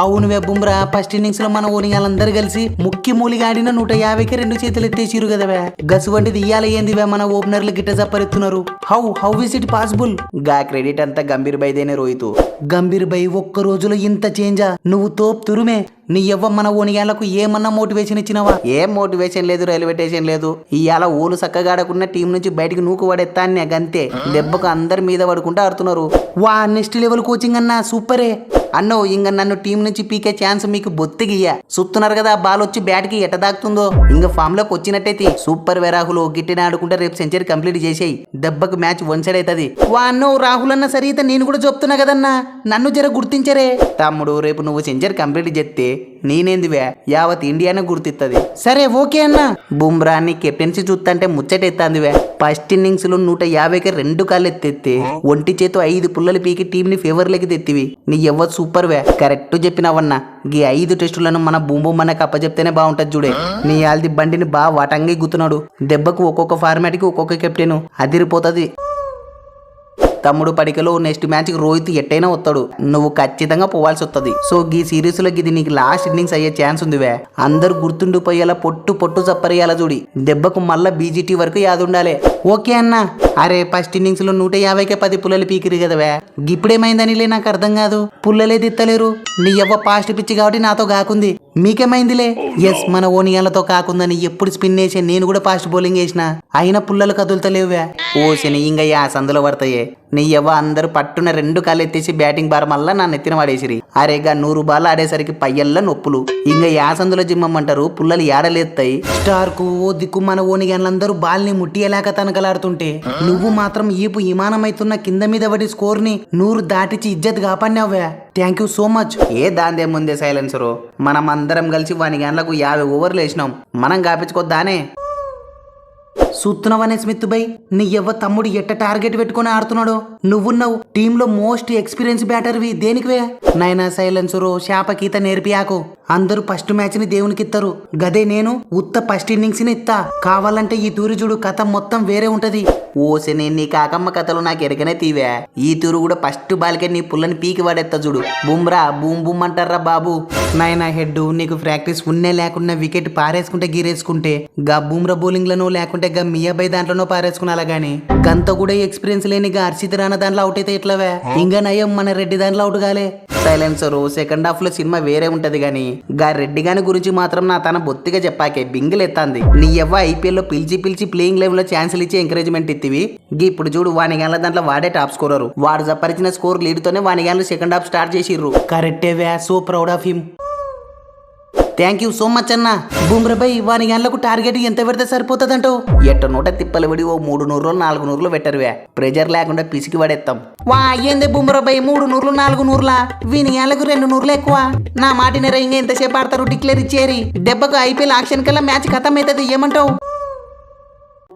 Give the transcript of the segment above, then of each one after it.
అవునువే Bumrah, first innings లో మన ఓనిగాళ్ళందరూ కలిసి ముక్కి మూలిగా ఆడిన 150కి 2 చేతులు ఎత్తేసిరు కదవే. గసు వంటిది ఇయ్యాల ఏందివే మన ఓపెనర్లు గిట్ట జప్పరెత్తున్నారు. How is it possible? గా క్రెడిట్ అంతా గంభీర్ బైదేనే రోహితు. గంభీర్ బై ఒక్క రోజులో ఇంత చేంజా? నువ్వు తోపు తురుమే. నీ ఎవ్వ మన ఓనిగాళ్ళకు ఏమన్నా మోటివేషన్ ఇచ్చినావా? ఏం మోటివేషన్ లేదు, రైల్వే స్టేషన్ లేదు. ఇవాళ ఓలు సక్కగాడకున్న టీం నుంచి బయటికి నూకు పడేస్తాను గంతే. దెబ్బకు అందరి మీద పడుకుంటూ ఆడుతున్నారు. వా నెక్స్ట్ లెవెల్ కోచింగ్ అన్నా సూపరే అన్నో. ఇంక నన్ను టీం నుంచి పీకే ఛాన్స్ మీకు బొత్తిగియ్య. చూస్తున్నారు కదా బాల్ వచ్చి బ్యాట్ కి ఎట్ట దాకుతుందో. ఇంక ఫామ్ లోకి వచ్చినట్టయితే సూపర్ వే రాహుల్. గిట్టిన ఆడుకుంటే రేపు సెంచరీ కంప్లీట్ చేసేయి. దెబ్బకు మ్యాచ్ వన్ సైడ్ అవుతుంది. వా అన్నో రాహుల్ అన్న సరిత నేను కూడా చెప్తున్నా కదన్నా, నన్ను జర గుర్తించరే. తమ్ముడు రేపు నువ్వు సెంచరీ కంప్లీట్ చేస్తే నేనేందివే యావత్ ఇండియానే గుర్తిస్తుంది. సరే ఓకే అన్న. బుమ్రాని కెప్టెన్సీ చూస్తుంటే ముచ్చటెత్తాందివే. ఫస్ట్ ఇన్నింగ్స్ లో 150కి 2 కాళ్ళు ఎత్తెత్తే ఒంటి చేతు 5 పుల్లలు పీకి టీం ని ఫేవర్ లెక్కి తెత్తివి. నీ ఎవ్వ సూపర్ వే. కరెక్ట్ చెప్పినావన్నా. ఈ 5 టెస్టులను మన బూంబు మనకు అప్పచెప్తేనే బాగుంటది చూడే. నీ ఆల్ది బండిని బా వాటంగి గుతున్నాడు. దెబ్బకు ఒక్కొక్క ఫార్మాట్ కి ఒక్కొక్క కెప్టెన్ అదిరిపోతుంది. తమ్ముడు పడికలో నెక్స్ట్ మ్యాచ్ కి రోహిత్ ఎట్టయినా వస్తాడు. నువ్వు ఖచ్చితంగా పోవాల్సి వస్తుంది. సో ఈ సిరీస్ లో ఇది నీకు లాస్ట్ ఇన్నింగ్స్ అయ్యే ఛాన్స్ ఉందివే. అందరు గుర్తుండిపోయేలా పొట్టు చప్పరియాల చూడి. దెబ్బకు మళ్ళా బీజీటీ వరకు యాదుండాలి. ఓకే అన్న. అరే ఫస్ట్ ఇన్నింగ్స్ లో 150కే 10 పుల్లలు పీకిరి కదవే. ఇప్పుడేమైందనిలే నాకు అర్థం కాదు. పుల్లలే తిత్తలేరు. నీ ఎవ్వ పాస్ట్ పిచ్చి కాబట్టి నాతో కాకుంది. మీకేమైందిలే? ఎస్ మన ఓనియాలతో కాకుందని ఎప్పుడు స్పిన్ వేసే నేను కూడా ఫాస్ట్ బౌలింగ్ వేసిన అయినా పుల్లలు కదులుతలేవువే. ఓ శని ఇంక ఆ సందులో పడతాయే. నీ ఎవ్వ అందరు పట్టున 2 కాళ్ళు ఎత్తేసి బ్యాటింగ్ బార్ మళ్ళా నా నెత్తిన పడేసిరి. అరేగా 100 బాల్ ఆడేసరికి పయ్యల్ల నొప్పులు. ఇంక యాసందులో జిమ్మమంటారు. పుల్లలు ఏడలేస్తాయి. స్టార్ కు ఓ దిక్కు మన ఓనిగాన్లందరూ బాల్ ని ముట్టియలేక తనకలాడుతుంటే నువ్వు మాత్రం ఈపు విమానమైతున్న కింద మీద పడి స్కోర్ ని 100 దాటించి ఇజ్జత్ కాపాడినావే. Thank you so much. ఏ దాందే ముందే సైలెన్సరు. మనం అందరం కలిసి వాని గంటలకు 50 ఓవర్లు వేసినాం. మనం కాపించుకోద్దానే. సూత్తునవనే స్మిత్ బై, నీ ఎవ్వ తమ్ముడు ఎట్ట టార్గెట్ పెట్టుకుని ఆడుతున్నాడో. నువ్వున్నావు టీంలో మోస్ట్ ఎక్స్పీరియన్స్ బ్యాటర్వి. దేనికివే? నైనా సైలెన్సరు శాపకీత నేర్పియాకు. అందరూ ఫస్ట్ మ్యాచ్ ని దేవునికి ఇస్తారు. గదే నేను ఉత్త ఫస్ట్ ఇన్నింగ్స్ ని ఇస్తా. కావాలంటే ఈ తూరి చూడు కథ మొత్తం వేరే ఉంటది. ఓసెనే నీ కాకమ్మ కథలు నాకు ఎరకనే తీవే. ఈ తూరు కూడా ఫస్ట్ బాల్కే నీ పుల్లని పీకి వాడేస్తా చూడు. బుమ్రా బూమ్ అంటారా బాబు. నైనా హెడ్ నీకు ప్రాక్టీస్ ఉన్నే లేకుండా వికెట్ పారేసుకుంటే గీరేసుకుంటే గా బూమ్రా బౌలింగ్ లను లేకుంటే గా మియాబాయ్ దాంట్లోనో పారేసుకున్నా గానీ గంత కూడా ఎక్స్పీరియన్స్ లేని గా హర్షిత్ రానా దాంట్లో అవుట్ అయితే ఎట్లవే. ఇంకా నయం మన రెడ్డి దాంట్లో అవుట్ కాలే. సైలెన్సరు సెకండ్ హాఫ్ లో సినిమా వేరే ఉంటది గాని గా రెడ్డి గాని గురించి మాత్రం నా తన బొత్తిగా చెప్పాకే బింగిల్ ఎత్తాంది. నీ ఎవ్వ ఐపీఎల్ లో పిలిచి ప్లేయింగ్ లెవెల్ లో ఛాన్సులు ఇచ్చి ఎంకరేజ్మెంట్ ఇత్తివి. ఇప్పుడు చూడు వానిగాన్ల దాంట్లో వాడే టాప్ స్కోరరు. వాడు జప్పరిచిన స్కోర్ లీడ్ తోనే వానిగాన్లు సెకండ్ హాఫ్ స్టార్ట్ చేసిర్రు. కరెక్టే వే. So proud of him. Thank you so much అన్న. బుమ్రాపై వాని గంటలకు టార్గెట్ ఎంత పెడితే సరిపోతుందంటో. ఎట్ట నూట తిప్పలు విడి ఓ 3 నూరులో 4 నూరులు పెట్టరువే. ప్రెజర్ లేకుండా పిసికి పడేస్తాం. వా ఏందే బుమ్రాపై 3 నూరులు 4 నూరులా? వీని గంటలకు 2 నూరులు ఎక్కువ. నా మాటినరా ఇంకా ఎంతసేపు ఆడతారు డిక్లేర్ ఇచ్చేరి. దెబ్బకు ఐపీఎల్ ఆక్షన్ కల్లా మ్యాచ్ ఖతం అవుతుంది. ఏమంటావు?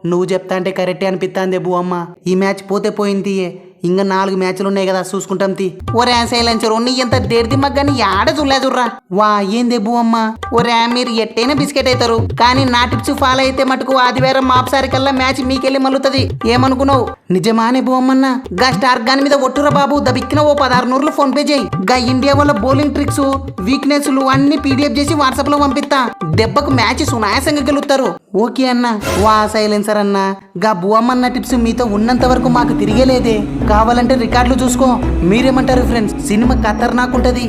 నువ్వు చెప్తా అంటే కరెక్టే అనిపిస్తాందే బూ అమ్మ. ఈ మ్యాచ్ పోతే పోయింది. ఇంకా 4 మ్యాచ్లు ఉన్నాయి కదా చూసుకుంటాం తి. ఒరే సైలెన్సర్ నీ ఎంత దేడిది మగ్గాని ఆడ చూడరా. వా ఏందే బూ అమ్మ. ఒరే మీరు ఎట్టైనా బిస్కెట్ అవుతారు కానీ నా టిప్స్ ఫాలో అయితే మటుకు ఆదివారం మాపసారి కల్లా మ్యాచ్ మీకెళ్ళి మల్లుతుంది. ఏమనుకున్నావు? నిజమానే బూ అమ్మన్నా. గా స్టార్ గాని మీద ఒట్టురా బాబు. దబిక్కిన ఓ 16 నూరులు ఫోన్ పే చేయి. గా ఇండియా వల్ల బౌలింగ్ ట్రిక్స్ వీక్నెస్ అన్ని పీడిఎఫ్ చేసి వాట్సాప్ లో పంపిస్తా. దెబ్బకు మ్యాచ్ సునాయాసంగా గెలుస్తారు. ఓకే అన్న. వా సైలెన్సర్ అన్న. గా బూ అమ్మన్న టిప్స్ మీతో ఉన్నంత వరకు మాకు తిరిగేలేదే. కావాలంటే రికార్డులు చూసుకో. మీరేమంటారు ఫ్రెండ్స్? సినిమా ఖతర్నాక్ ఉంటది.